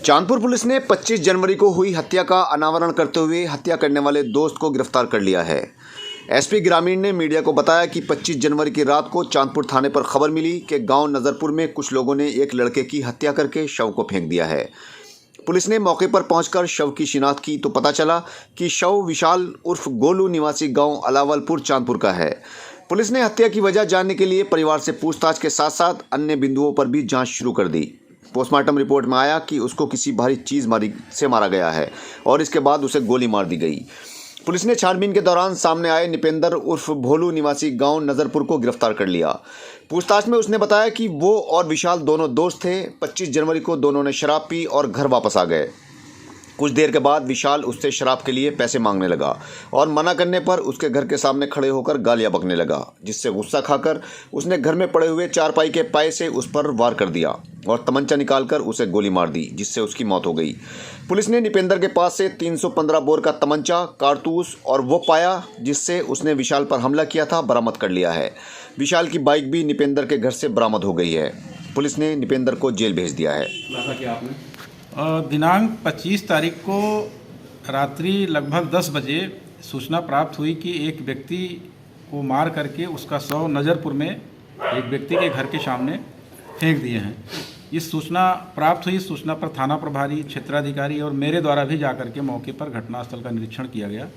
Chandpur police ने 25 जनवरी को हुई हत्या का अनावरण करते हुए हत्या करने वाले दोस्त को गिरफ्तार कर लिया है। एसपी ग्रामीण ने मीडिया को बताया कि 25 जनवरी की रात को चांदपुर थाने पर खबर मिली कि गांव नजरपुर में कुछ लोगों ने एक लड़के की हत्या करके शव को फेंक दिया है। पुलिस ने मौके पर पहुंचकर शव की शिनाख्त की तो पता चला कि शव विशाल उर्फ गोलू निवासी गांव अलावलपुर चांदपुर का है। पुलिस ने हत्या की वजह जानने के लिए परिवार से पूछताछ के साथ साथ अन्य बिंदुओं पर भी जांच शुरू कर दी। पोस्टमार्टम रिपोर्ट में आया कि उसको किसी भारी चीज से मारा गया है और इसके बाद उसे गोली मार दी गई। पुलिस ने छानबीन के दौरान सामने आए निपेंद्र उर्फ भोलू निवासी गांव नजरपुर को गिरफ्तार कर लिया। पूछताछ में उसने बताया कि वो और विशाल दोनों दोस्त थे। 25 जनवरी को दोनों ने शराब पी और घर वापस आ गए। कुछ देर के बाद विशाल उससे शराब के लिए पैसे मांगने लगा और मना करने पर उसके घर के सामने खड़े होकर गालियां बकने लगा, जिससे गुस्सा खाकर उसने घर में पड़े हुए चारपाई के पाए से उस पर वार कर दिया और तमंचा निकालकर उसे गोली मार दी, जिससे उसकी मौत हो गई। पुलिस ने निपेंद्र के पास से 315 बोर का तमंचा, कारतूस और वो पाया जिससे उसने विशाल पर हमला किया था बरामद कर लिया है। विशाल की बाइक भी निपेंद्र के घर से बरामद हो गई है। पुलिस ने निपेंद्र को जेल भेज दिया है। दिनांक 25 तारीख को रात्रि लगभग 10 बजे सूचना प्राप्त हुई कि एक व्यक्ति को मार करके उसका शव नज़रपुर में एक व्यक्ति के घर के सामने फेंक दिए हैं। इस सूचना प्राप्त हुई। सूचना पर थाना प्रभारी, क्षेत्राधिकारी और मेरे द्वारा भी जाकर के मौके पर घटनास्थल का निरीक्षण किया गया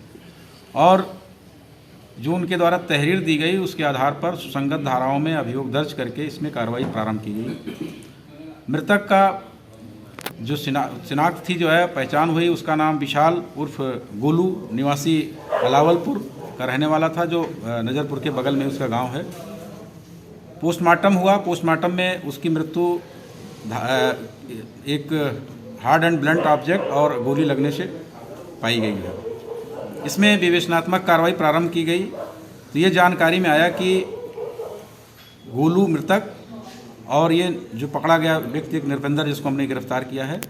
और जो उनके द्वारा तहरीर दी गई उसके आधार पर सुसंगत धाराओं में अभियोग दर्ज करके इसमें कार्रवाई प्रारंभ की गई। मृतक का जो शिनाख्त थी जो है पहचान हुई, उसका नाम विशाल उर्फ गोलू निवासी अलावलपुर का रहने वाला था, जो नज़रपुर के बगल में उसका गांव है। पोस्टमार्टम हुआ। पोस्टमार्टम में उसकी मृत्यु एक हार्ड एंड ब्लंट ऑब्जेक्ट और गोली लगने से पाई गई है। इसमें विवेचनात्मक कार्रवाई प्रारंभ की गई तो ये जानकारी में आया कि गोलू मृतक और ये जो पकड़ा गया व्यक्ति एक निपेंद्र, जिसको हमने गिरफ्तार किया है,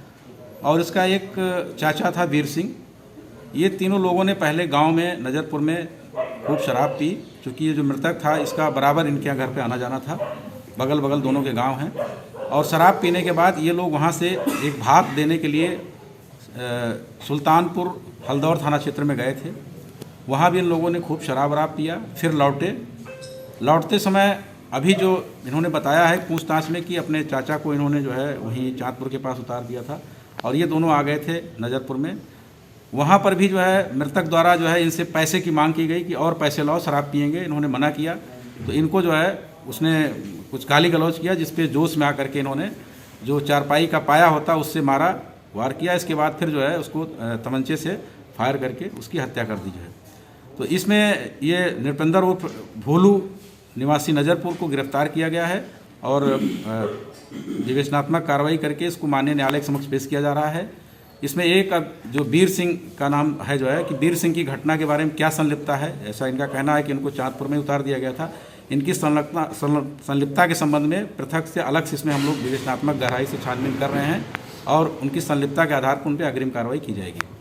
और इसका एक चाचा था वीर सिंह। ये तीनों लोगों ने पहले गांव में नज़रपुर में खूब शराब पी। चूँकि ये जो मृतक था इसका बराबर इनके यहाँ घर पे आना जाना था, बगल बगल दोनों के गांव हैं। और शराब पीने के बाद ये लोग वहाँ से एक भात देने के लिए सुल्तानपुर हल्दौर थाना क्षेत्र में गए थे। वहाँ भी इन लोगों ने खूब शराब वराब पिया, फिर लौटते समय अभी जो इन्होंने बताया है पूछताछ में कि अपने चाचा को इन्होंने जो है वहीं चांदपुर के पास उतार दिया था और ये दोनों आ गए थे नज़रपुर में। वहाँ पर भी जो है मृतक द्वारा जो है इनसे पैसे की मांग की गई कि और पैसे लाओ, शराब पिएंगे। इन्होंने मना किया तो इनको जो है उसने कुछ गाली गलौज किया, जिसपे जोश में आकर के इन्होंने जो चारपाई का पाया होता उससे वार किया। इसके बाद फिर जो है उसको तमंचे से फायर करके उसकी हत्या कर दी जाए। तो इसमें ये निपेंद्र उर्फ भोलू निवासी नज़रपुर को गिरफ्तार किया गया है और विवेचनात्मक कार्रवाई करके इसको माननीय न्यायालय के समक्ष पेश किया जा रहा है। इसमें एक जो वीर सिंह का नाम है जो है कि वीर सिंह की घटना के बारे में क्या संलिप्तता है, ऐसा इनका कहना है कि इनको चांदपुर में उतार दिया गया था। इनकी संलिप्तता के संबंध में पृथक से अलग से इसमें हम लोग विवेचनात्मक गहराई से छानबीन कर रहे हैं और उनकी संलिप्तता के आधार पर उन पर अग्रिम कार्रवाई की जाएगी।